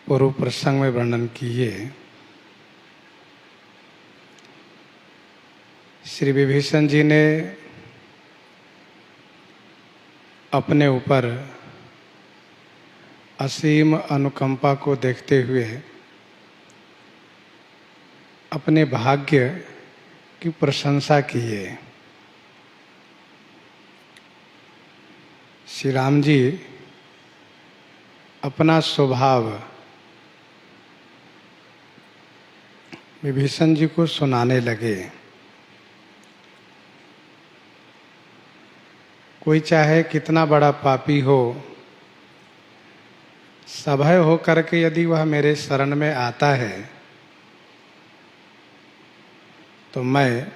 पूर्व प्रसंग में वर्णन किए, श्री विभीषण जी ने अपने ऊपर असीम अनुकंपा को देखते हुए अपने भाग्य की प्रशंसा किए। श्री राम जी अपना स्वभाव विभीषण जी को सुनाने लगे। कोई चाहे कितना बड़ा पापी हो, सभय हो करके यदि वह मेरे शरण में आता है तो मैं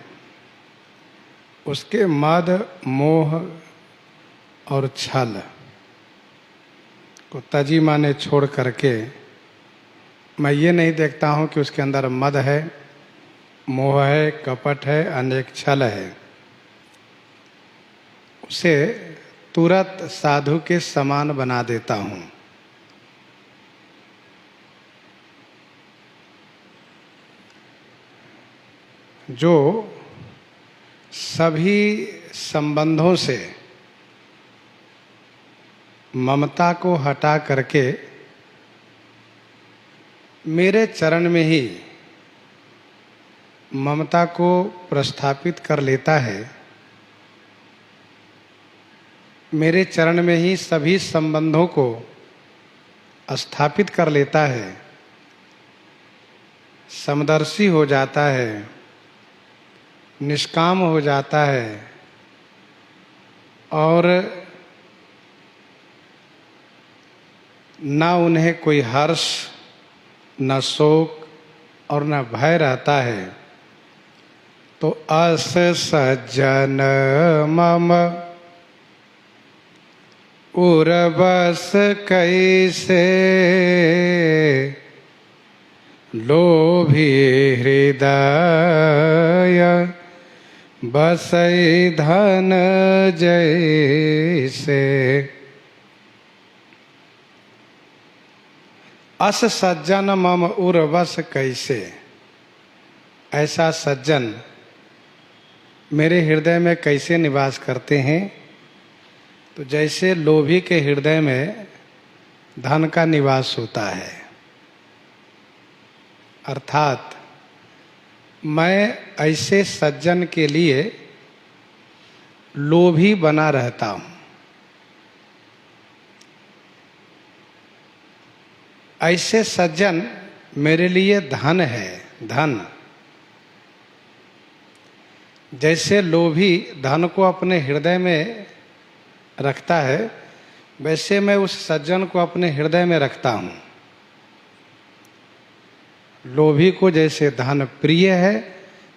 उसके मद, मोह और छल को तजी माने छोड़ करके मैं ये नहीं देखता हूँ कि उसके अंदर मद है, मोह है, कपट है, अनेक छल है। उसे तुरंत साधु के समान बना देता हूँ। जो सभी संबंधों से ममता को हटा करके मेरे चरण में ही ममता को प्रस्थापित कर लेता है, मेरे चरण में ही सभी संबंधों को स्थापित कर लेता है, समदर्शी हो जाता है, निष्काम हो जाता है और न उन्हें कोई हर्ष, न शोक और न भय रहता है, तो अस सज्जन मम उर्वस कैसे, लोभी हृदय बसई धन जैसे। अस सज्जन मम उर्वस कैसे, ऐसा सज्जन मेरे हृदय में कैसे निवास करते हैं? तो जैसे लोभी के हृदय में धन का निवास होता है, अर्थात मैं ऐसे सज्जन के लिए लोभी बना रहता हूँ। ऐसे सज्जन मेरे लिए धन है, धन। जैसे लोभी धन को अपने हृदय में रखता है, वैसे मैं उस सज्जन को अपने हृदय में रखता हूँ। लोभी को जैसे धन प्रिय है,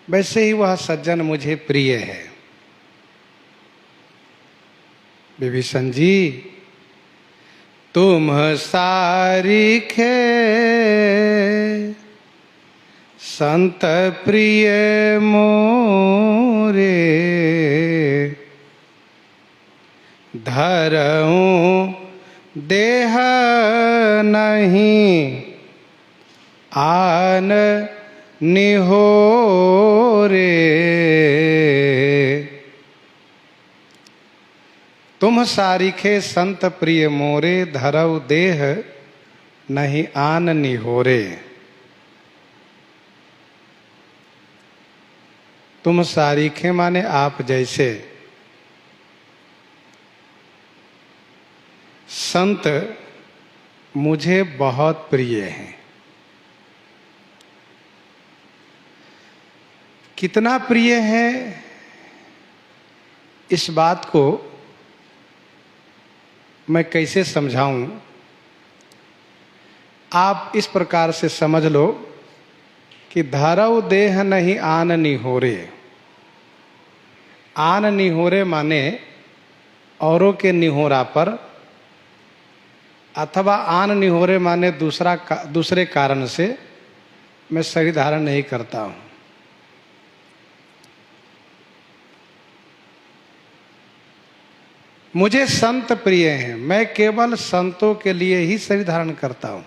वैसे ही वह सज्जन मुझे प्रिय है। विभीषण जी, तुम सारिखे संत प्रिय मोरे, धरऊं देह नहीं आन निहोरे। तुम सारिखे संत प्रिय मोरे, धरऊ देह नहीं आन निहोरे। तुम सारिखे माने आप जैसे संत मुझे बहुत प्रिय हैं। कितना प्रिय है, इस बात को मैं कैसे समझाऊं? आप इस प्रकार से समझ लो कि धरऊ देह नहीं आन निहोरे। आन निहोरे माने औरों के निहोरा पर, अथवा आन निहोरे माने दूसरे कारण से मैं शरीर धारण नहीं करता हूँ। मुझे संत प्रिय हैं, मैं केवल संतों के लिए ही शरीर धारण करता हूँ।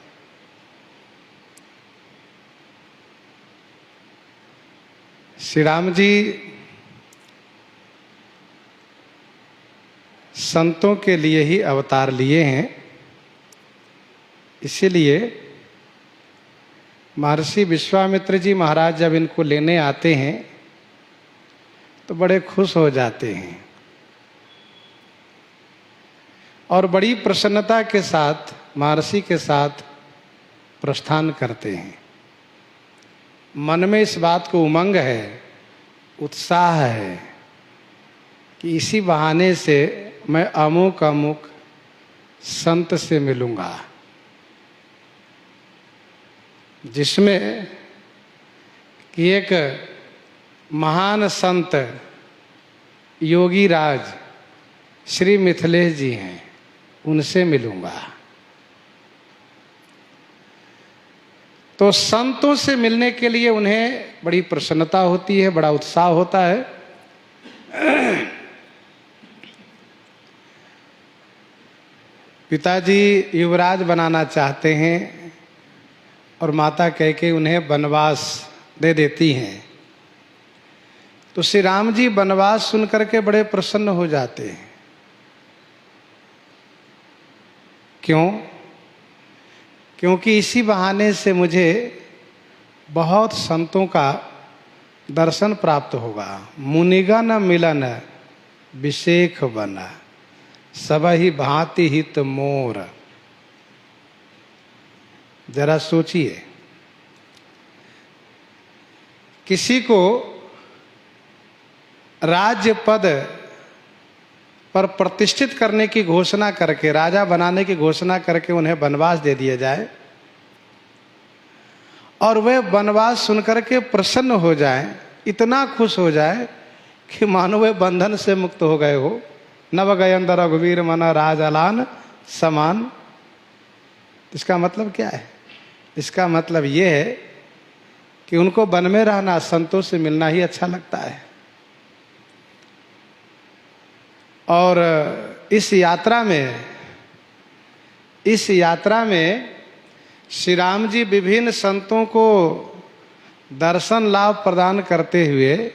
श्री राम जी संतों के लिए ही अवतार लिए हैं। इसीलिए महर्षि विश्वामित्र जी महाराज जब इनको लेने आते हैं तो बड़े खुश हो जाते हैं और बड़ी प्रसन्नता के साथ महर्षि के साथ प्रस्थान करते हैं। मन में इस बात को उमंग है, उत्साह है कि इसी बहाने से मैं अमुक अमुक संत से मिलूंगा, जिसमें कि एक महान संत योगी राज श्री मिथिलेश जी हैं, उनसे मिलूंगा। तो संतों से मिलने के लिए उन्हें बड़ी प्रसन्नता होती है, बड़ा उत्साह होता है। पिताजी युवराज बनाना चाहते हैं और माता कैकेयी उन्हें वनवास दे देती हैं। तो श्री राम जी वनवास सुनकर के बड़े प्रसन्न हो जाते हैं। क्यों? क्योंकि इसी बहाने से मुझे बहुत संतों का दर्शन प्राप्त होगा। मुनिगण मिलन विशेख बना, सबहि भांति हित मोर। जरा सोचिए, किसी को राज्य पद पर प्रतिष्ठित करने की घोषणा करके, राजा बनाने की घोषणा करके उन्हें वनवास दे दिया जाए और वे वनवास सुनकर के प्रसन्न हो जाएं, इतना खुश हो जाए कि मानो वे बंधन से मुक्त हो गए हो। नव गयंद रघुवीर मना राज अलान समान। इसका मतलब क्या है? इसका मतलब ये है कि उनको वन में रहना, संतों से मिलना ही अच्छा लगता है। और इस यात्रा में श्री राम जी विभिन्न संतों को दर्शन लाभ प्रदान करते हुए,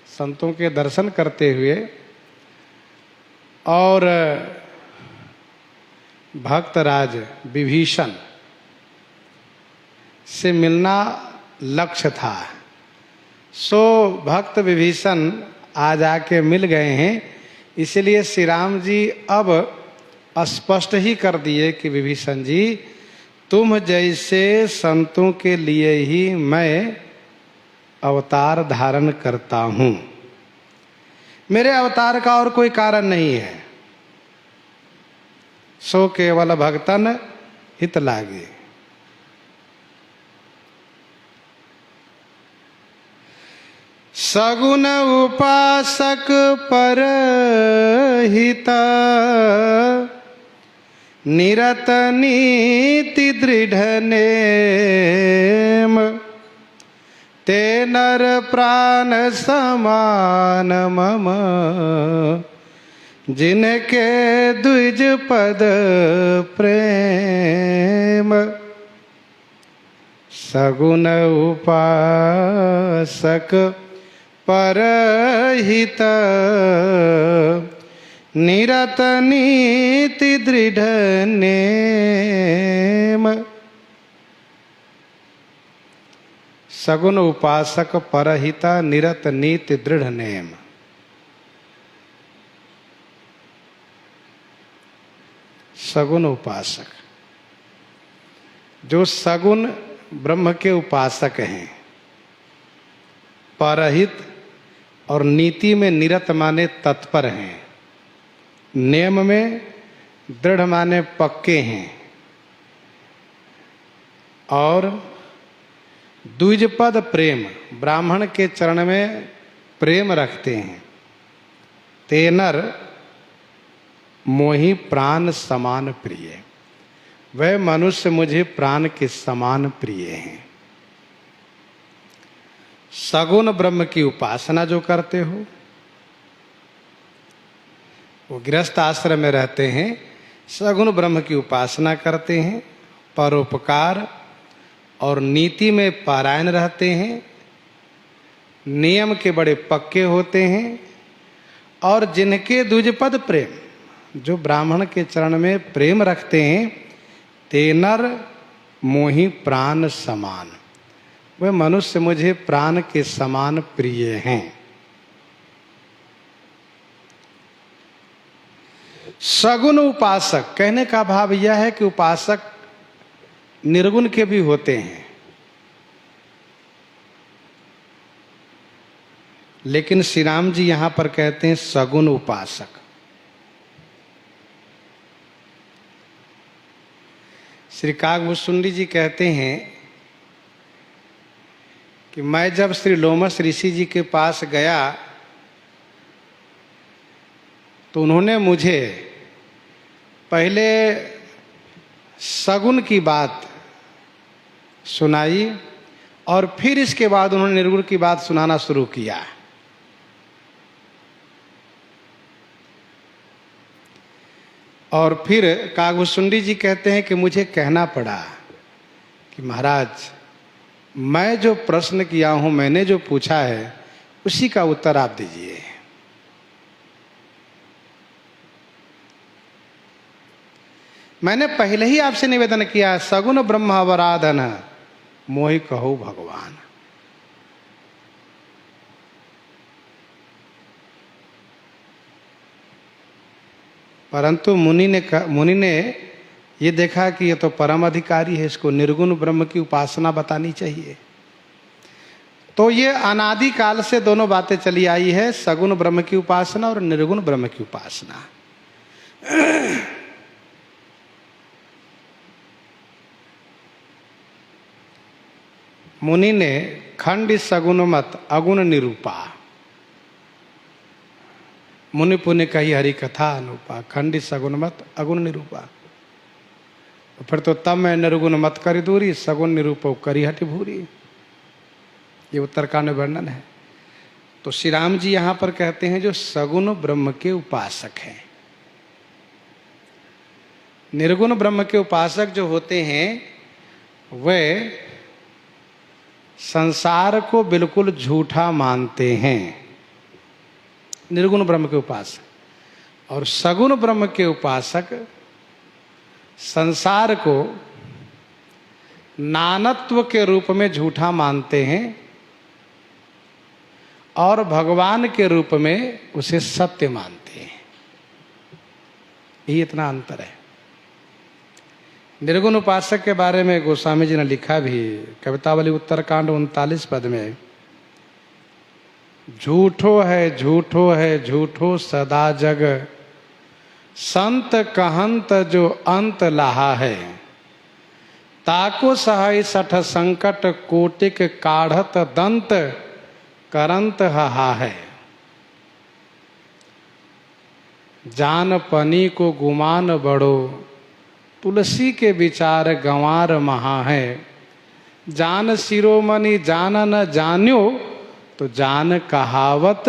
संतों के दर्शन करते हुए और भक्तराज विभीषण से मिलना लक्ष्य था। सो भक्त विभीषण आज आके मिल गए हैं। इसलिए श्री राम जी अब स्पष्ट ही कर दिए कि विभीषण जी, तुम जैसे संतों के लिए ही मैं अवतार धारण करता हूं। मेरे अवतार का और कोई कारण नहीं है। सो केवल भक्तन हित लागे। सगुन उपासक पर हित, निरत नीति दृढ़ नेम। ते नर प्राण समान मम, जिनके द्विज पद प्रेम। सगुन उपासक परहित, निरत नीति दृढ़ नेम। सगुन उपासक परहित, निरत नीति दृढ़ नेम। सगुन उपासक, जो सगुन ब्रह्म के उपासक हैं, परहित और नीति में निरत माने तत्पर हैं, नेम में दृढ़ माने पक्के हैं, और द्विजपद प्रेम, ब्राह्मण के चरण में प्रेम रखते हैं। तेनर मोहि प्राण समान प्रिय, वह मनुष्य मुझे प्राण के समान प्रिय हैं। सगुण ब्रह्म की उपासना जो करते हो, वो गृहस्थ आश्रम में रहते हैं, सगुण ब्रह्म की उपासना करते हैं, परोपकार और नीति में पारायण रहते हैं, नियम के बड़े पक्के होते हैं और जिनके द्विजपद प्रेम, जो ब्राह्मण के चरण में प्रेम रखते हैं, ते नर मोहि प्राण समान, वह मनुष्य मुझे प्राण के समान प्रिय हैं। सगुण उपासक, कहने का भाव यह है कि उपासक निर्गुण के भी होते हैं, लेकिन श्री राम जी यहां पर कहते हैं सगुण उपासक। श्री काकभूषुंडी जी कहते हैं कि मैं जब श्री लोमस ऋषि जी के पास गया तो उन्होंने मुझे पहले सगुण की बात सुनाई और फिर इसके बाद उन्होंने निर्गुण की बात सुनाना शुरू किया। और फिर काकभूषुंडी जी कहते हैं कि मुझे कहना पड़ा कि महाराज, मैं जो प्रश्न किया हूं, मैंने जो पूछा है, उसी का उत्तर आप दीजिए। मैंने पहले ही आपसे निवेदन किया, सगुण ब्रह्म अवराधन मोहि कहो भगवान। परंतु मुनि ने ये देखा कि ये तो परम अधिकारी है, इसको निर्गुण ब्रह्म की उपासना बतानी चाहिए। तो ये अनादि काल से दोनों बातें चली आई है, सगुण ब्रह्म की उपासना और निर्गुण ब्रह्म की उपासना। मुनि ने खंड सगुण मत अगुण निरूपा, मुनि पुण्य कही हरि कथा अनुपा, खंडी सगुण मत अगुण निरूपा। फिर तो तब मैं निर्गुण मत करी दूरी, सगुण निरूपो करी हटि भूरी। ये उत्तरकांड में वर्णन है। तो श्री राम जी यहां पर कहते हैं जो सगुण ब्रह्म के उपासक हैं, निर्गुण ब्रह्म के उपासक जो होते हैं, वे संसार को बिल्कुल झूठा मानते हैं, निर्गुण ब्रह्म के उपासक। और सगुण ब्रह्म के उपासक संसार को नानत्व के रूप में झूठा मानते हैं और भगवान के रूप में उसे सत्य मानते हैं। ये इतना अंतर है। निर्गुण उपासक के बारे में गोस्वामी जी ने लिखा भी, कवितावली उत्तरकांड 39 पद में, झूठो है झूठो सदा जग, संत कहंत जो अंत लहा है, ताको सहाय सठ संकट कोटिक काढ़त दंत करंत हा है। जान पनी को गुमान बड़ो, तुलसी के विचार गंवार महा है। जान शिरोमणि जान न जान्यो, तो जान कहावत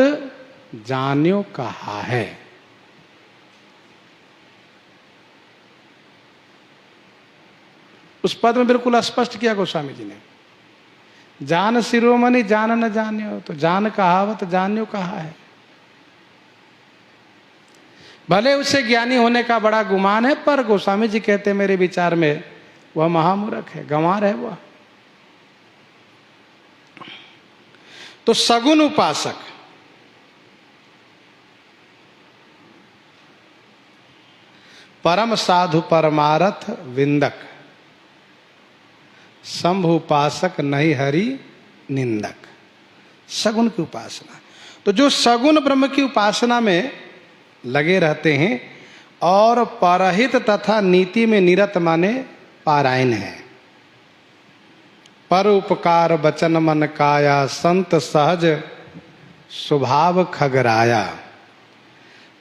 जान्यो कहा है। उस पद में बिल्कुल स्पष्ट किया गोस्वामी जी ने, जान शिरोमणि जान न जान्यो, तो जान कहावत जान्यो कहा है। भले उसे ज्ञानी होने का बड़ा गुमान है, पर गोस्वामी जी कहते हैं मेरे विचार में वह महामूर्ख है, गंवार है वह। तो सगुण उपासक परम साधु परमारथ विंदक, शंभु उपासक नहीं हरि निंदक। सगुण की उपासना, तो जो सगुण ब्रह्म की उपासना में लगे रहते हैं और परहित तथा नीति में निरत माने पारायण है। पर उपकार बचन मन काया, संत सहज स्वभाव खगराया।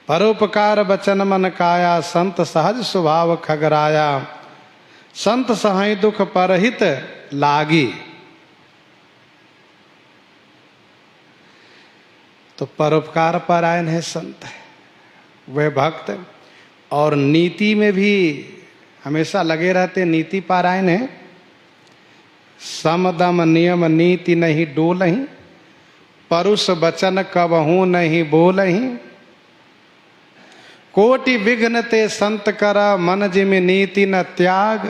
परोपकार बचन मन काया, संत सहज स्वभाव खगराया। संत सहाय दुख परहित लागी। तो परोपकार परायण है संत, वे भक्त, और नीति में भी हमेशा लगे रहते, नीति पारायण है। समदम नियम नीति नहीं डोलहीं, परुष बचन कबहू नहीं बोलही। कोटि विघ्न ते संत करा मन जिमि नीति न त्याग।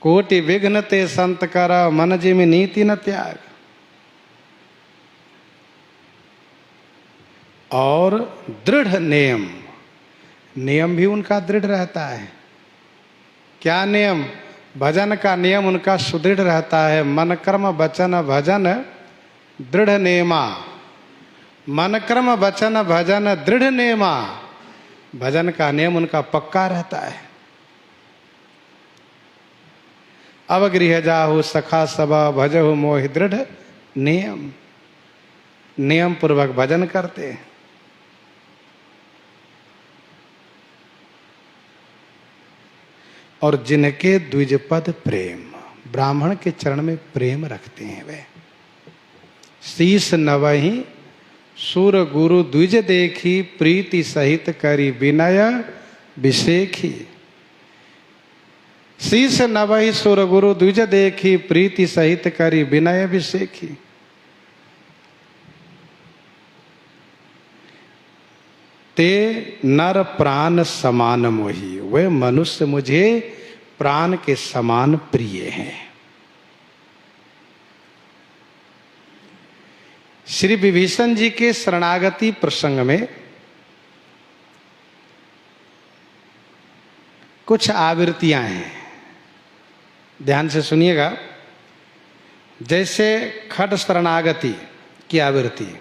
कोटि विघ्न ते संत करा मन जिमि नीति न त्याग। और दृढ़ नियम, नियम भी उनका दृढ़ रहता है। क्या नियम? भजन का नियम उनका सुदृढ़ रहता है। मन कर्म वचन भजन दृढ़ नेमा। मन कर्म वचन भजन दृढ़ नेमा। भजन का नियम उनका पक्का रहता है। अब गृह जाहु सखा सभा भजहु मोहि दृढ़ नियम। नियम पूर्वक भजन करते हैं। और जिनके द्विजपद प्रेम, ब्राह्मण के चरण में प्रेम रखते हैं वे। शीस नवहि सुर गुरु द्विज देखी प्रीति सहित करी विनय विषेखी। शीस नवहि सुर गुरु द्विज देखी प्रीति सहित करी विनय विषेखी। ते नर प्राण समान मोही। वे मनुष्य मुझे प्राण के समान प्रिय हैं। श्री विभीषण जी के शरणागति प्रसंग में कुछ आवृत्तियां हैं, ध्यान से सुनिएगा। जैसे खड शरणागति की आवृत्ति,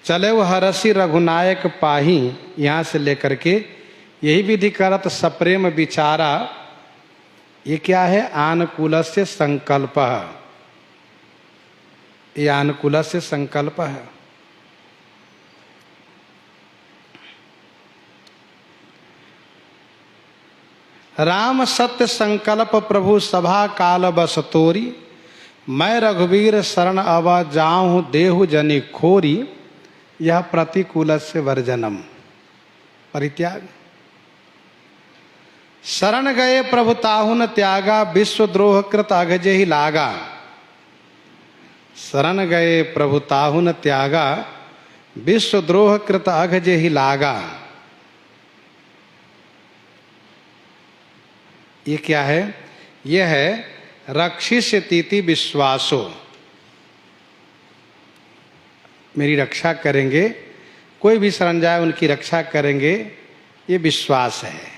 चले वो हरसी रघुनायक पाही, यहां से लेकर के यही विधि करत सप्रेम विचारा। ये क्या है? आनुकूलस्य संकल्प। ये आनुकूलस्य संकल्प है। राम सत्य संकल्प प्रभु सभा काल बस तोरी। मैं रघुवीर शरण अवा जाऊं देहु जनि खोरी। यह प्रतिकूलस्य वर्जनम, परित्याग। शरण गए प्रभु ताहु न त्यागा विश्वद्रोह कृत अघजे ही लागा। शरण गए प्रभु ताहु न त्यागा विश्वद्रोह कृत अघजे ही लागा। ये क्या है? यह है रक्षिष्यतीति विश्वासो। मेरी रक्षा करेंगे, कोई भी शरण जाए उनकी रक्षा करेंगे, ये विश्वास है।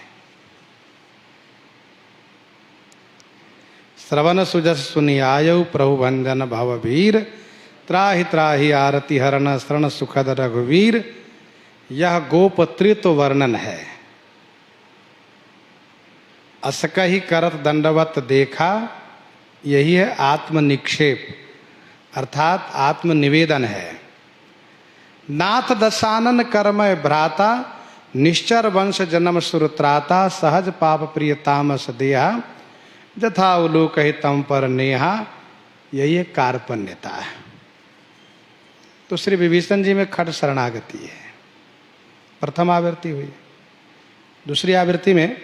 श्रवण सुजस सुनि आयु प्रभु भंजन भववीर। त्राहि त्राहि आरति हरण शरण सुखद रघुवीर। यह गोपत्रित्व वर्णन है। असकहि करत दंडवत देखा, यही है आत्मनिक्षेप, अर्थात आत्मनिवेदन है। नाथ दशानन कर्मय भ्राता निश्चर वंश जन्म सुरत्राता। सहज पाप प्रिय तामस देहा जथा उलोक तम पर नेहा। यही एक कार्पण्यता है। तो श्री विभीषण जी में खट शरणागति है, प्रथम आवृत्ति हुई। दूसरी आवृत्ति में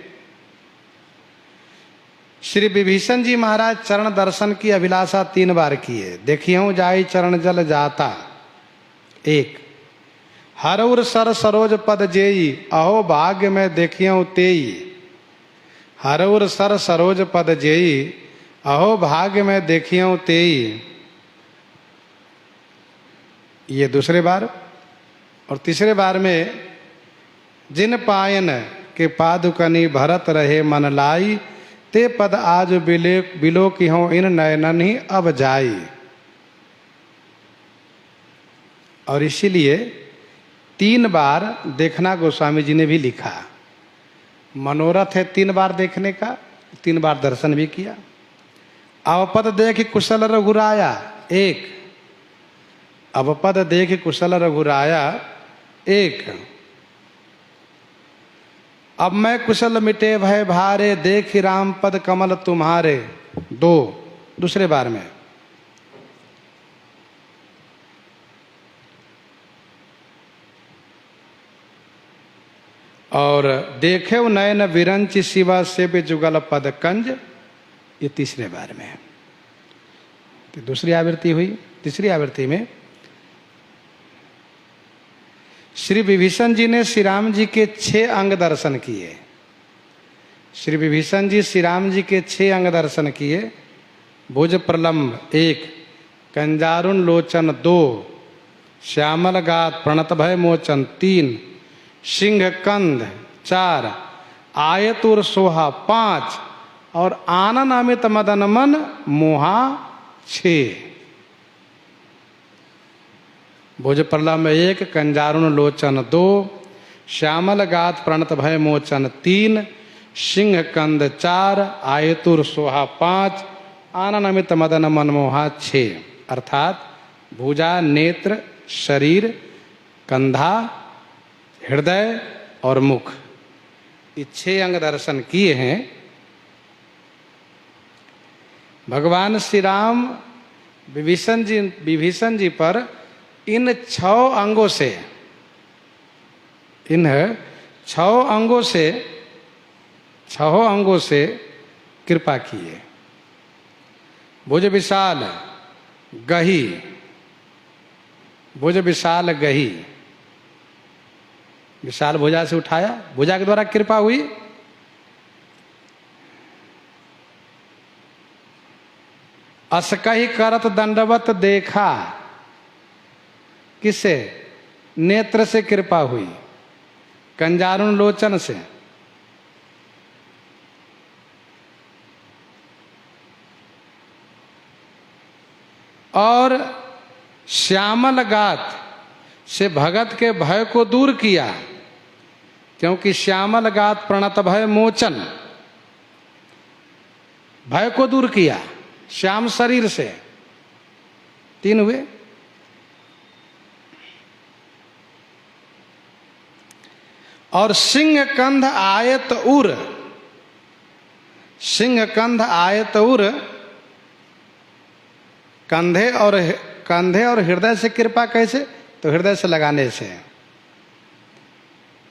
श्री विभीषण जी महाराज चरण दर्शन की अभिलाषा 3 बार की है। देखियो जाई चरण जल जाता। 1 हरउर सर सरोज पद जेई अहो भाग्य में देखियो तेई। हरउर सर सरोज पद जेई अहो भाग्य में देखियो तेई। ये दूसरे बार। और तीसरे बार में जिन पायन के पादुकनी भरत रहे मन लाई। ते पद आज बिलो की हो इन नयनन ही अब जाई। और इसीलिए 3 बार देखना गोस्वामी जी ने भी लिखा। मनोरथ है 3 बार देखने का, 3 बार दर्शन भी किया। अवपद देख कुशल रघुराया 1। अवपद देख कुशल रघुराया 1। अब मैं कुशल मिटे भय भारे देख राम पद कमल तुम्हारे 2। दूसरे बार में। और देखे नयन विरंच शिवा से भी जुगल पद कंज, ये तीसरे बार में। तो दूसरी आवृत्ति हुई। तीसरी आवृत्ति में श्री विभीषण जी ने श्री राम जी के 6 अंग दर्शन किए। श्री विभीषण जी श्री राम जी के 6 अंग दर्शन किए। भुज प्रलम्ब 1, कंजारुण लोचन 2, श्यामल गात प्रणत भय मोचन 3, सिंह कंध 4, आयतुर सोहा 5 और आनन अमित मदन मन मोहा 6। भुज प्रलम्ब 1, कंजारुण लोचन 2, श्यामल गात प्रणत भय मोचन 3, सिंह कंद 4, आयतुर सोहा 5, आनन अमित मदन मनमोहा 6। अर्थात भुजा, नेत्र, शरीर, कंधा, हृदय और मुख, ये 6 अंग दर्शन किए हैं। भगवान श्री राम विभीषण जी पर इन 6 अंगों से, इन 6 अंगों से कृपा किए। भुज विशाल गही, भुज विशाल गही, विशाल भुजा से उठाया, भुजा के द्वारा कृपा हुई। असकही करत दंडवत देखा, किससे? नेत्र से कृपा हुई, कंजारुण लोचन से। और श्यामल गात से भगत के भय को दूर किया, क्योंकि श्यामल गात प्रणत भय मोचन, भय को दूर किया श्याम शरीर से। 3 हुए। और सिंह कंध आयत उर, सिंह कंध आयत उर, कंधे और हृदय से कृपा कैसे? तो हृदय से लगाने से,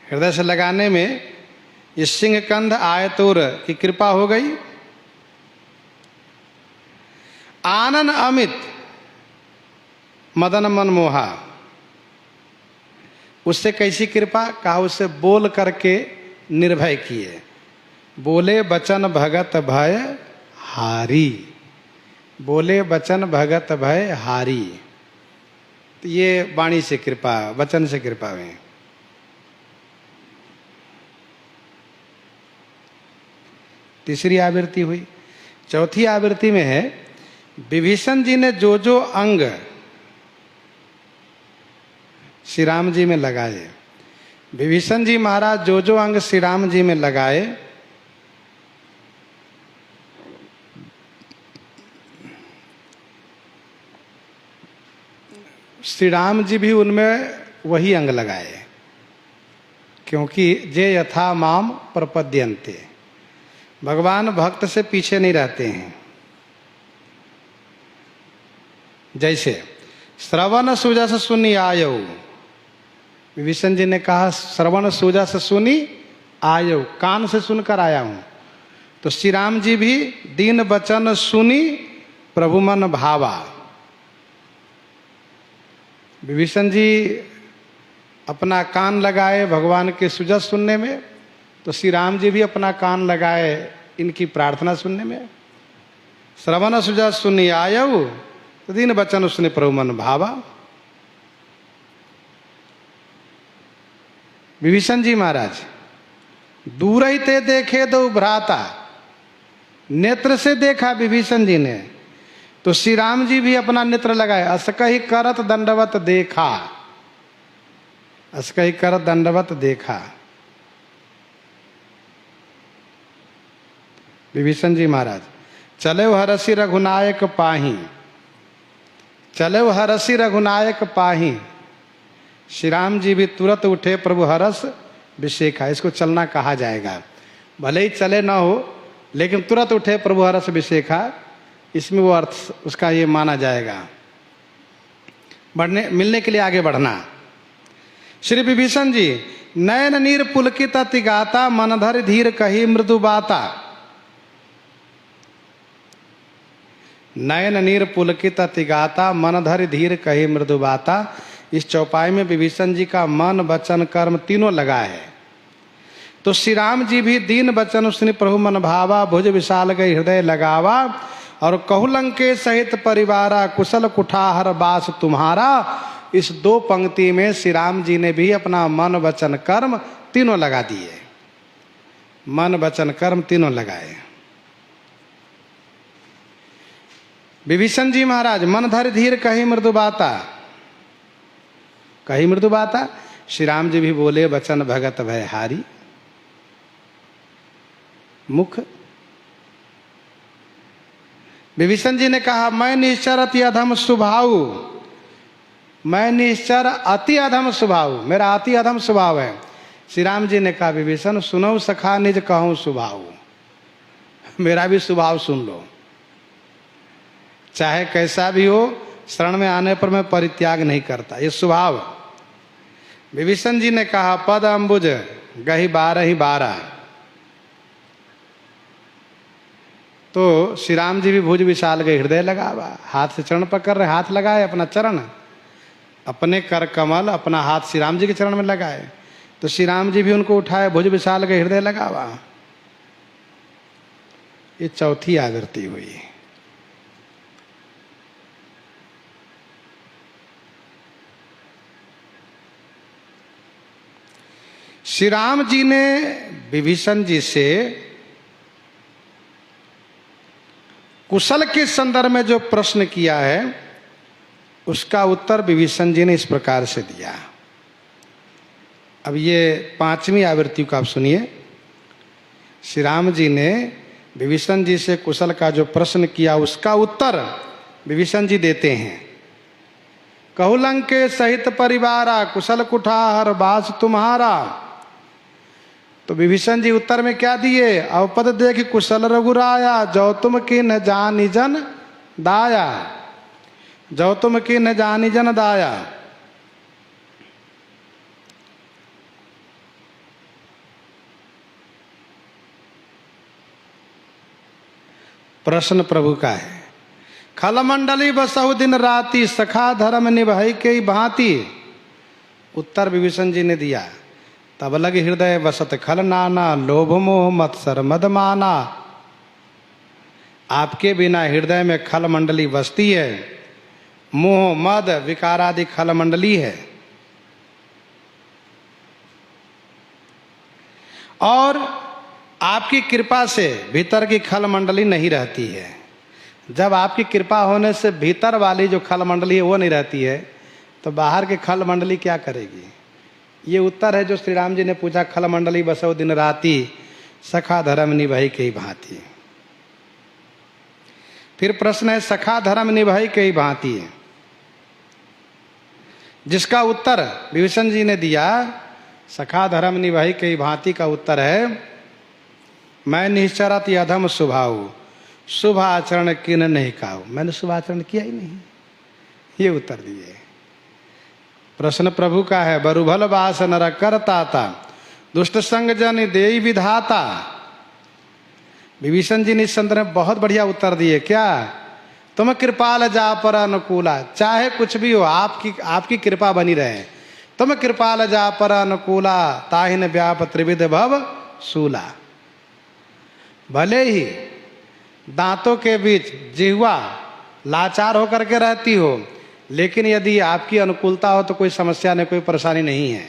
हृदय से लगाने में ये सिंह कंध आयतुर की कृपा हो गई। आनन अमित मदन मनमोहा, उससे कैसी कृपा? कहा उससे बोल करके निर्भय किए। बोले बचन भगत भय हारी, बोले बचन भगत भय हारी। तो ये वाणी से कृपा, वचन से कृपा हुई। तीसरी आवृत्ति हुई। चौथी आवृत्ति में है विभीषण जी ने जो जो अंग श्री राम जी में लगाए, विभीषण जी महाराज जो जो अंग श्री राम जी में लगाए, श्री राम जी भी उनमें वही अंग लगाए, क्योंकि जे यथा माम प्रपद्यन्ते, भगवान भक्त से पीछे नहीं रहते हैं। जैसे श्रवण सुजस सुनी आयौ, विभीषण जी ने कहा श्रवण सुजस सुनी आयौ, कान से सुनकर आया हूं। तो श्री राम जी भी दीन बचन सुनी प्रभु मन भावा। विभीषण जी अपना कान लगाए भगवान के सुजस सुनने में, तो श्री राम जी भी अपना कान लगाए इनकी प्रार्थना सुनने में। श्रवण सुजस सुनी आयौ, तो दीन बचन उसने प्रभु मन भावा। विभीषण जी महाराज दूर ही ते देखे दो भ्राता, नेत्र से देखा विभीषण जी ने, तो श्री राम जी भी अपना नेत्र लगाए। असकही करत दंडवत देखा, असकही करत दंडवत देखा। विभीषण जी महाराज चले हरसि रघुनायक पाही, चले हरसि रघुनायक पाही। श्री राम जी भी तुरंत उठे, प्रभु हरस विशेखा। इसको चलना कहा जाएगा, भले ही चले ना हो, लेकिन तुरंत उठे प्रभु हरस विशेखा, इसमें वो अर्थ उसका ये माना जाएगा। बढ़ने मिलने के लिए आगे बढ़ना। श्री विभीषण जी नयन नीर पुलकित अति गाता, मनधर धीर कही मृदु बाता। नयन नीर पुलकित अतिगाता, मन धर धीर कही मृदु बाता। इस चौपाई में विभीषण जी का मन वचन कर्म तीनों लगा है। तो श्री राम जी भी दीन वचन सुनि प्रभु मन भावा, भुज विशाल गई हृदय लगावा। और कहु लंकेश सहित परिवारा, कुशल कुठार बास तुम्हारा। इस दो पंक्ति में श्री राम जी ने भी अपना मन वचन कर्म तीनों लगा दिए। मन वचन कर्म तीनों लगाए। विभीषण जी महाराज मन धर धीर कही मृदु बाता, कही मृदु बाता। श्री राम जी भी बोले वचन भगत भयहारी मुख। विभीषण जी ने कहा मैं निश्चर अति अधम स्वभाव, मैं निश्चर अति अधम स्वभाव, मेरा अति अधम स्वभाव है। श्री राम जी ने कहा विभीषण सुनो सखा निज कहूं स्वभाव, मेरा भी स्वभाव सुन लो, चाहे कैसा भी हो शरण में आने पर मैं परित्याग नहीं करता, ये स्वभाव। विभीषण जी ने कहा पद अंबुज गही 12 ही 12। तो श्री राम जी भी भुज विशाल गए हृदय लगावा, हाथ से चरण पकड़ रहे, हाथ लगाए अपना चरण, अपने कर कमल अपना हाथ श्री राम जी के चरण में लगाए। तो श्री राम जी भी उनको उठाए, भुज विशाल गए हृदय लगावा। ये चौथी आवृत्ति हुई। श्री राम जी ने विभीषण जी से कुशल के संदर्भ में जो प्रश्न किया है उसका उत्तर विभीषण जी ने इस प्रकार से दिया। अब ये 5वीं आवृत्ति को आप सुनिए। श्री राम जी ने विभीषण जी से कुशल का जो प्रश्न किया उसका उत्तर विभीषण जी देते हैं। कहु लंकेश सहित परिवारा, कुशल कुठार बास तुम्हारा। तो विभीषण जी उत्तर में क्या दिए? अवपद देख कुशल रघुराया, जो तुम की न जानी जन दाया, जो तुम की न जानी जन दाया। प्रश्न प्रभु का है। खल मंडली बसहु दिन राति, सखा धर्म निभाई के भांति। उत्तर विभीषण जी ने दिया तब लग हृदय बसत खल नाना, लोभ मोह मत्सर मदमाना। आपके बिना हृदय में खल मंडली बसती है, मोह मद विकार आदि खल मंडली है। और आपकी कृपा से भीतर की खल मंडली नहीं रहती है। जब आपकी कृपा होने से भीतर वाली जो खल मंडली है वो नहीं रहती है, तो बाहर की खल मंडली क्या करेगी? ये उत्तर है जो श्री राम जी ने पूछा। खल मंडली बसो दिन राति, सखा धर्म निभाई के भांति। फिर प्रश्न है सखा धर्म निभाई के भांति, जिसका उत्तर विभीषण जी ने दिया। सखा धर्म निभाई के भांति का उत्तर है मैं निश्चरत अधम स्वभाव, शुभ आचरण किन नहीं काऊ। मैंने शुभ आचरण किया ही नहीं, ये उत्तर दिए। प्रश्न प्रभु का है। बरुभल वास नर करताता, दुष्ट संग जन देई विधाता। विभीषण जी ने इस संदर्भ में बहुत बढ़िया उत्तर दिए। क्या? तुम कृपाल जा पर अनुकूला, चाहे कुछ भी हो आपकी कृपा बनी रहे। तुम कृपाल जा पर अनुकूला, ताहिन व्याप त्रिविध भव सूला। भले ही दांतों के बीच जिह्वा लाचार होकर के रहती हो, लेकिन यदि आपकी अनुकूलता हो तो कोई समस्या नहीं, कोई परेशानी नहीं है।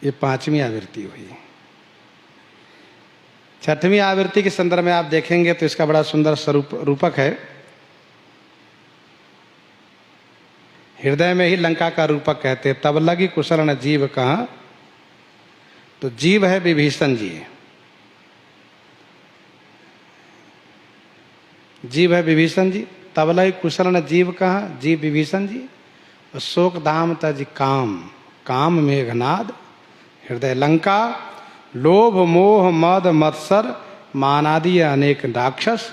ये 5वीं आवृत्ति हुई। 6वीं आवृत्ति के संदर्भ में आप देखेंगे तो इसका बड़ा सुंदर स्वरूप रूपक है। हृदय में ही लंका का रूपक कहते। तब लगी कुशल न जीव कहाँ, तो जीव है विभीषण जी, जीव है विभीषण जी। तब लगी कुशल न जीव कहाँ, जीव विभीषण जी। और शोक धाम तज काम, काम मेघनाद हृदय लंका। लोभ मोह मद मत्सर मानादि अनेक राक्षस।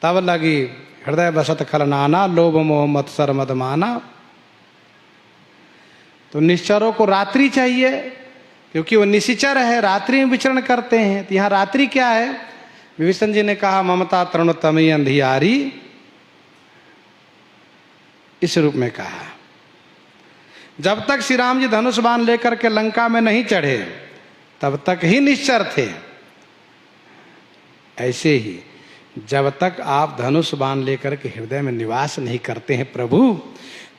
तब लगी हृदय बसत खल नाना, लोभ मोह मत्सर मद माना। तो निश्चरों को रात्रि चाहिए, क्योंकि वो निशिचर है, रात्रि में विचरण करते हैं। तो यहाँ रात्रि क्या है? विभीषण जी ने कहा ममता तरुण तमई अंधियारी, इस रूप में कहा। जब तक श्री राम जी धनुष बाण लेकर के लंका में नहीं चढ़े तब तक ही निश्चर थे। ऐसे ही जब तक आप धनुष बाण लेकर के हृदय में निवास नहीं करते हैं प्रभु,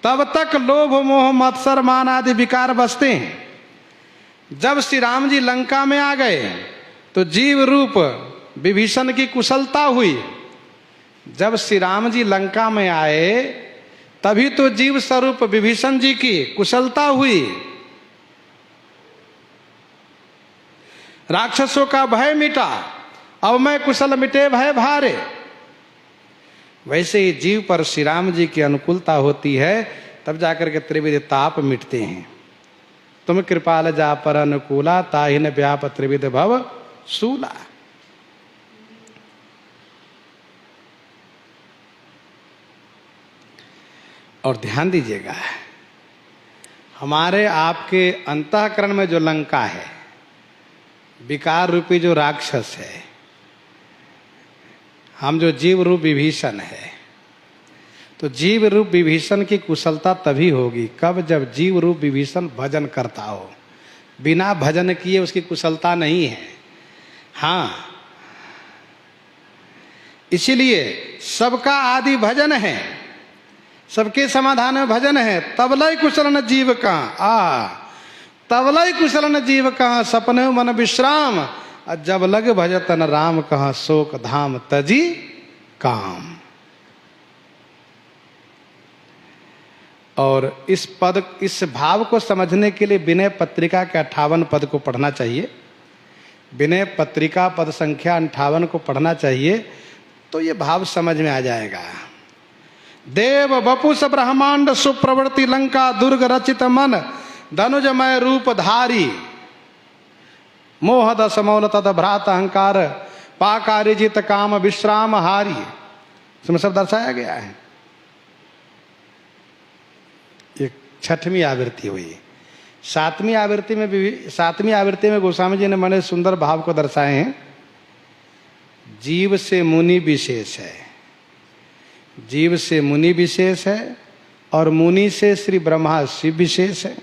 तब तक लोभ मोह मत्सर मान आदि विकार बसते हैं। जब श्री राम जी लंका में आ गए तो जीव रूप विभीषण की कुशलता हुई। जब श्री राम जी लंका में आए तभी तो जीव स्वरूप विभीषण जी की कुशलता हुई। राक्षसों का भय मिटा, अब मैं कुशल मिटे भय भारे। वैसे ही जीव पर श्री राम जी की अनुकूलता होती है तब जाकर के त्रिविध ताप मिटते हैं। तुम कृपाल जा पर अनुकूला, ताहिन व्याप त्रिविध भव सूला। और ध्यान दीजिएगा, हमारे आपके अंतःकरण में जो लंका है, विकार रूपी जो राक्षस है, हम जो जीव रूप विभीषण है, तो जीव रूप विभीषण की कुशलता तभी होगी कब? जब जीव रूप विभीषण भजन करता हो। बिना भजन किए उसकी कुशलता नहीं है। हाँ, इसीलिए सबका आदि भजन है, सबके समाधान में भजन है। तबलय कुशलन जीव कहाँ तबलय कुशलन जीव कहाँ, सपने मन विश्राम, जब लग भजतन राम कहाँ, शोक धाम तजी काम। और इस भाव को समझने के लिए विनय पत्रिका के 58 पद को पढ़ना चाहिए। विनय पत्रिका पद संख्या 58 को पढ़ना चाहिए, तो ये भाव समझ में आ जाएगा। देव बपुष ब्रह्मांड सुप्रवृत्ति लंका दुर्ग रचित मन, धनुजमय रूप धारी, मोह दस मौल तद भ्रात अहंकार, पाकारी जित काम विश्राम हारी। इसमें सब दर्शाया गया है। ये 6वीं आवृत्ति हुई। 7वीं आवृत्ति में गोस्वामी जी ने बड़े सुंदर भाव को दर्शाए हैं। जीव से मुनि विशेष है, जीव से मुनि विशेष है, और मुनि से श्री ब्रह्मा शिव विशेष है।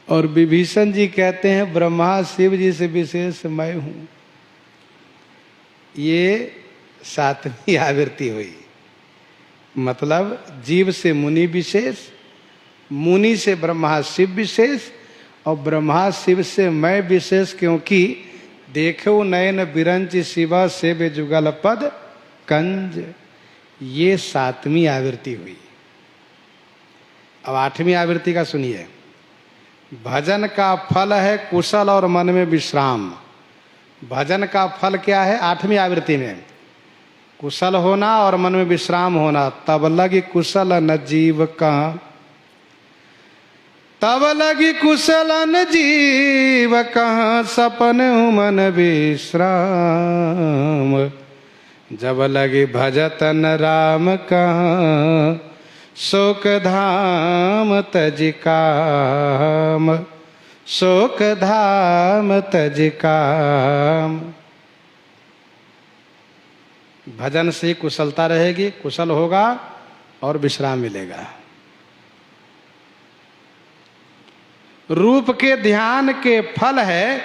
और विभीषण जी कहते हैं ब्रह्मा शिव जी से विशेष मैं हूं। ये 7वीं आवृत्ति हुई। मतलब जीव से मुनि विशेष, मुनि से ब्रह्मा शिव विशेष, और ब्रह्मा शिव से मैं विशेष, क्योंकि देखो नयन बिरंच शिवा से बेजुगल पद कंज। ये 7वीं आवृत्ति हुई। अब 8वीं आवृत्ति का सुनिए। भजन का फल है कुशल और मन में विश्राम। भजन का फल क्या है? 8वीं आवृत्ति में कुशल होना और मन में विश्राम होना। तब लगी कुशल न जीव कहाँ, तब लगी कुशल न जीव कहाँ, सपन मन विश्राम। जब लगी भजतन राम कहाँ, शोक धाम तज काम, शोक धाम तज काम। भजन से कुशलता रहेगी, कुशल होगा और विश्राम मिलेगा। रूप के ध्यान के फल है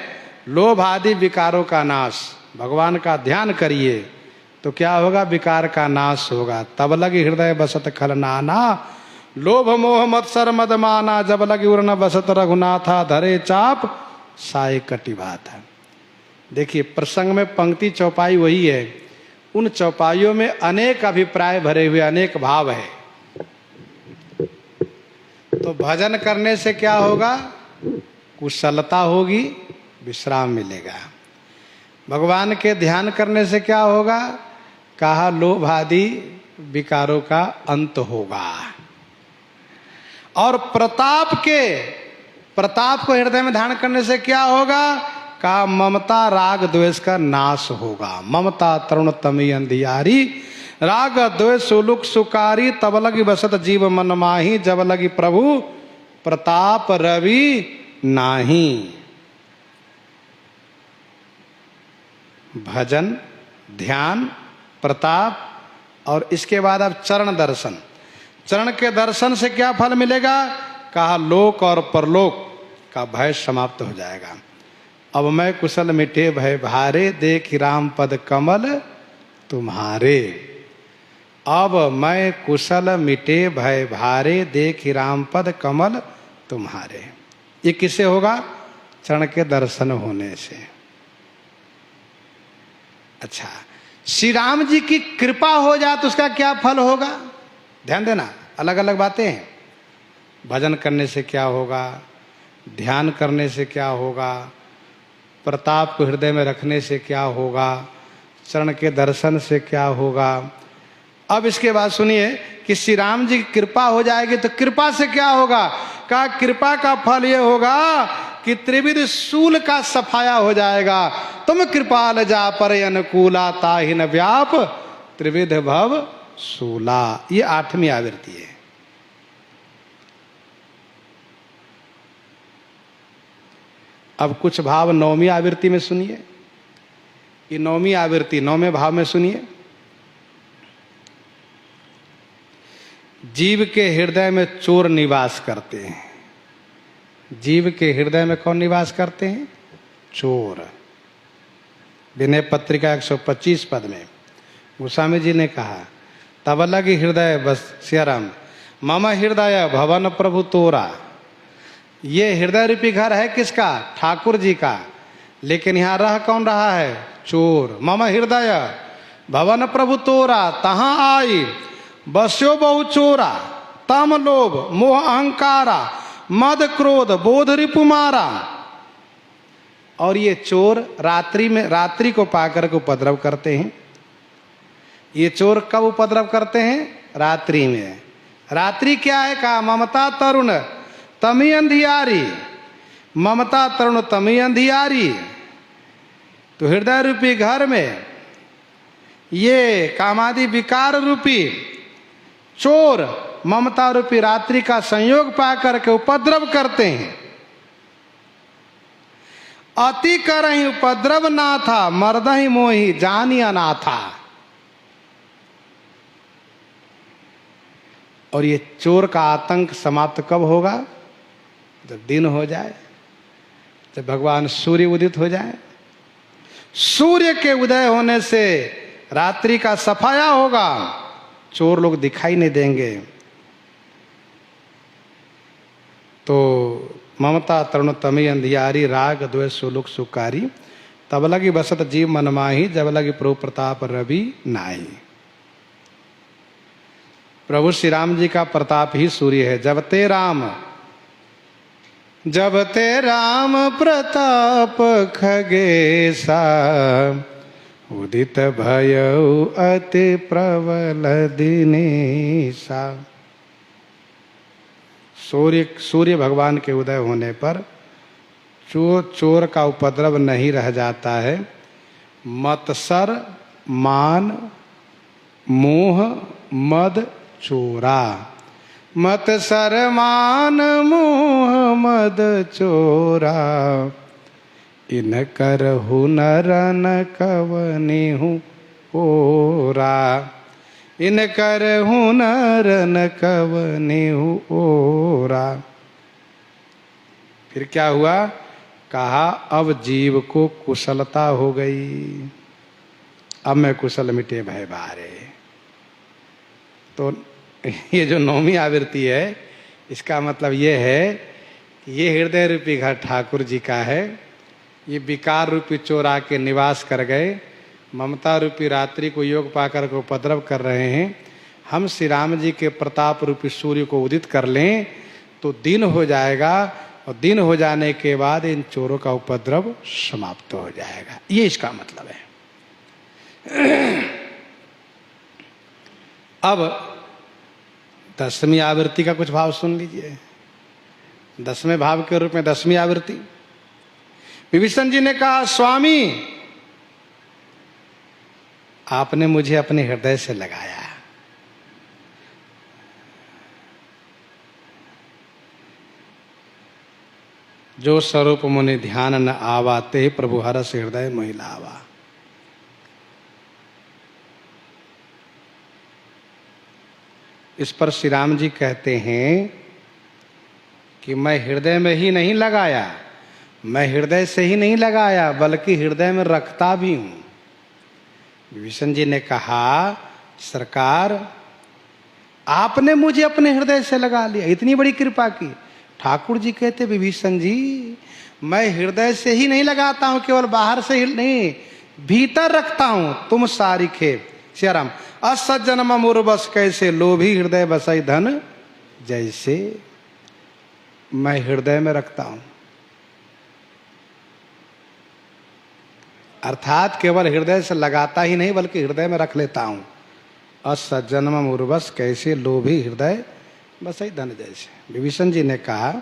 लोभ आदि विकारों का नाश। भगवान का ध्यान करिए तो क्या होगा? विकार का नाश होगा। तब लगी हृदय बसत खल नाना, लोभ मोह मत्सर मदमाना। जब लगी उर्न बसत रघुनाथा, धरे चाप साय कटी बात है। देखिए, प्रसंग में पंक्ति चौपाई वही है। उन चौपाइयों में अनेक अभिप्राय भरे हुए, अनेक भाव है। तो भजन करने से क्या होगा? कुशलता होगी, विश्राम मिलेगा। भगवान के ध्यान करने से क्या होगा? कहा लोभ आदि विकारों का अंत होगा। और प्रताप को हृदय में धारण करने से क्या होगा? ममता राग द्वेष का नाश होगा। ममता तरुण तमी अंधियारी, राग द्वेष सुलुक सुकारी, तब लगी बसत जीव मन माही, जब लगी प्रभु प्रताप रवि नाही। भजन, ध्यान, प्रताप, और इसके बाद अब चरण दर्शन। चरण के दर्शन से क्या फल मिलेगा? कहा लोक और परलोक का भय समाप्त हो जाएगा। अब मैं कुशल मिटे भय भारे, देख राम पद कमल तुम्हारे। अब मैं कुशल मिटे भय भारे, देख राम पद कमल तुम्हारे। ये किससे होगा? चरण के दर्शन होने से। अच्छा, श्री राम जी की कृपा हो जाए तो उसका क्या फल होगा? ध्यान देना, अलग अलग बातें हैं। भजन करने से क्या होगा, ध्यान करने से क्या होगा, प्रताप को हृदय में रखने से क्या होगा, चरण के दर्शन से क्या होगा। अब इसके बाद सुनिए कि श्री राम जी की कृपा हो जाएगी तो कृपा से क्या होगा? का कृपा का फल ये होगा कि त्रिविध शूल का सफाया हो जाएगा। तुम कृपाल जा पर अनुकूला, ताहि न व्याप त्रिविध भव शूला। ये 8वीं आवृत्ति है। अब कुछ भाव 9वीं आवृत्ति में सुनिए। ये 9वीं आवृत्ति 9वें भाव में सुनिए। जीव के हृदय में चोर निवास करते हैं। जीव के हृदय में कौन निवास करते हैं? चोर। विनय पत्रिका 125 पद में गोस्वामी जी ने कहा, तब लगी हृदय बस सियाराम मम हृदय भवन प्रभु तोरा। ये हृदय रूपी घर है किसका? ठाकुर जी का। लेकिन यहाँ रह कौन रहा है? चोर। मम हृदय भवन प्रभु तोरा, तहाँ आई बस्यो बहु चोरा, तम लोभ मोह अहंकारा, मद क्रोध बोध रिपुमारा। और ये चोर रात्रि को पाकर के उपद्रव करते हैं। ये चोर कब उपद्रव करते हैं? रात्रि में। रात्रि क्या है? कहा ममता तरुण तमी अंधियारी। ममता तरुण तमी अंधियारी। तो हृदय रूपी घर में ये कामादि विकार रूपी चोर ममता रूपी रात्रि का संयोग पाकर के उपद्रव करते हैं। अति करहि उपद्रव ना था, मर्दहि मोहि जानी अनाथा। और ये चोर का आतंक समाप्त कब होगा? जब दिन हो जाए, जब भगवान सूर्य उदित हो जाए। सूर्य के उदय होने से रात्रि का सफाया होगा, चोर लोग दिखाई नहीं देंगे। तो ममता तरुण तमी अंधियारी, राग द्वेष सुलुक सुकारी, तब लगी बसत जीव मन माही, जब लगी प्रभु प्रताप रवि नाही। प्रभु श्री राम जी का प्रताप ही सूर्य है। जब ते राम प्रताप खगेसा, उदित भयउ अति प्रबल दिनेसा। सूर्य भगवान के उदय होने पर चोर का उपद्रव नहीं रह जाता है। मत्सर मान मोह मद चोरा। मत्सर मान मोह मद चोरा, इन कर हुनर न कवनेहु ओरा। इन कर हुनर न कवनेहु ओरा। फिर क्या हुआ? कहा अब जीव को कुशलता हो गई। अब मैं कुशल मिटे भय भारे। तो ये जो 9वीं आवृत्ति है, इसका मतलब ये है कि ये हृदय रूपी घर ठाकुर जी का है। ये विकार रूपी चोर आके निवास कर गए, ममता रूपी रात्रि को योग पाकर के उपद्रव कर रहे हैं। हम श्री राम जी के प्रताप रूपी सूर्य को उदित कर लें तो दिन हो जाएगा, और दिन हो जाने के बाद इन चोरों का उपद्रव समाप्त हो जाएगा। ये इसका मतलब है। अब 10वीं आवृत्ति का कुछ भाव सुन लीजिए। 10वें भाव के रूप में 10वीं आवृत्ति। विभीषण जी ने कहा, स्वामी आपने मुझे अपने हृदय से लगाया। जो स्वरूप मुनि ध्यान न आवा, ते प्रभु हरस हृदय मोहि लावा। इस पर श्री राम जी कहते हैं कि मैं हृदय में ही नहीं लगाया, मैं हृदय से ही नहीं लगाया, बल्कि हृदय में रखता भी हूं। विभीषण जी ने कहा, सरकार आपने मुझे अपने हृदय से लगा लिया, इतनी बड़ी कृपा की। ठाकुर जी कहते, विभीषण जी मैं हृदय से ही नहीं लगाता हूं, केवल बाहर से ही नहीं, भीतर रखता हूं। तुम सारिखे श्याराम असज्जन ममूर बस कैसे, लोभी हृदय बसई धन जैसे। मैं हृदय में रखता हूं, अर्थात केवल हृदय से लगाता ही नहीं, बल्कि हृदय में रख लेता हूं। असज्जन ममूर बस कैसे, लोभी हृदय बसई धन जैसे। विभीषण जी ने कहा,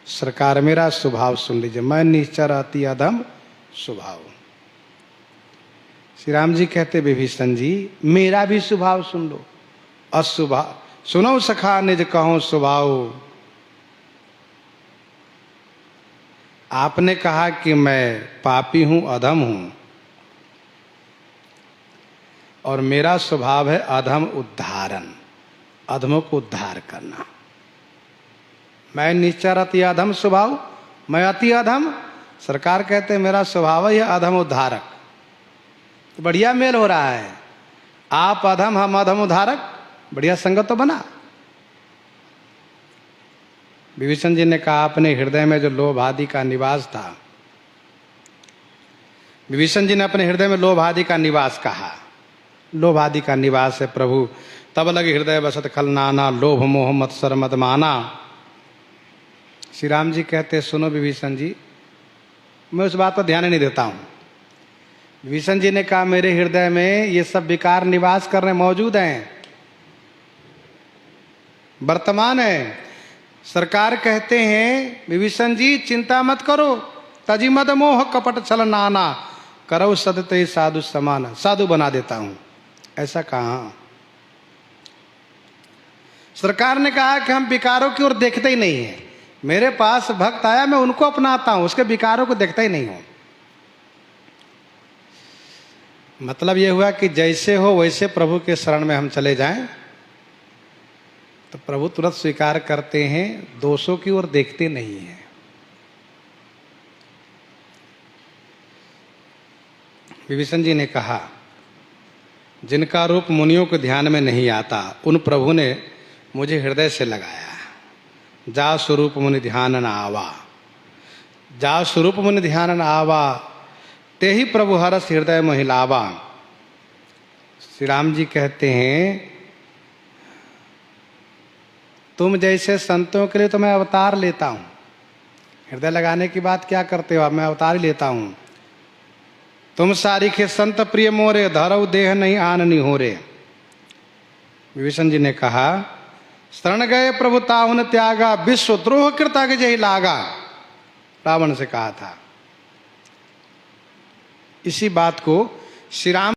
सरकार मेरा स्वभाव सुन लीजिए, मैं निश्चर अति अधम स्वभाव। श्री राम जी कहते, विभीषण जी मेरा भी स्वभाव सुन लो। अस्वभाव सुनो सखा निज कहो स्वभाव। आपने कहा कि मैं पापी हूं, अधम हूं, और मेरा स्वभाव है अधम उद्धारण, अधमों को उद्धार करना। मैं निश्चर अति अधम स्वभाव, मैं अति अधम। सरकार कहते हैं मेरा स्वभाव है अधम उद्धारक। तो बढ़िया मेल हो रहा है, आप अधम हम अधम उद्धारक, बढ़िया संगत तो बना। विभीषण जी ने कहा, अपने हृदय में जो लोभ आदि का निवास था, विभीषण जी ने अपने हृदय में लोभ आदि का निवास कहा। लोभ आदि का निवास है प्रभु, तब लगे हृदय बसत खल नाना, लोभ मोह मत्सर मद माना। श्री राम जी कहते, सुनो विभीषण जी, मैं उस बात पर ध्यान नहीं देता हूं। विभीषण जी ने कहा, मेरे हृदय में ये सब विकार निवास करने मौजूद हैं, वर्तमान है। सरकार कहते हैं, विभीषण जी चिंता मत करो, तजी मद मोह कपट छल नाना, करो सदते साधु समान, साधु बना देता हूं। ऐसा कहा। सरकार ने कहा कि हम विकारों की ओर देखते ही नहीं है। मेरे पास भक्त आया, मैं उनको अपनाता हूं, उसके विकारों को देखता ही नहीं हूं। मतलब यह हुआ कि जैसे हो वैसे प्रभु के शरण में हम चले जाएं तो प्रभु तुरंत स्वीकार करते हैं, दोषों की ओर देखते नहीं हैं। विभीषण जी ने कहा, जिनका रूप मुनियों के ध्यान में नहीं आता, उन प्रभु ने मुझे हृदय से लगाया। जा स्वरूप मुनि ध्यान न आवा, जा स्वरूप मुनि ध्यान न आवा, ते ही प्रभु हरस हृदय मोहि लावा। श्री राम जी कहते हैं, तुम जैसे संतों के लिए तो मैं अवतार लेता हूं। हृदय लगाने की बात क्या करते हो आप, मैं अवतार ही लेता हूं। तुम सारिखे संत प्रिय मोरे, धरऊ देह नहीं आननी हो रे। विभीषण जी ने कहा, शरण गए प्रभु ताहुन त्यागा, विश्व द्रोह कृतज्ञ जय लागा। रावण से कहा था। इसी बात को श्री राम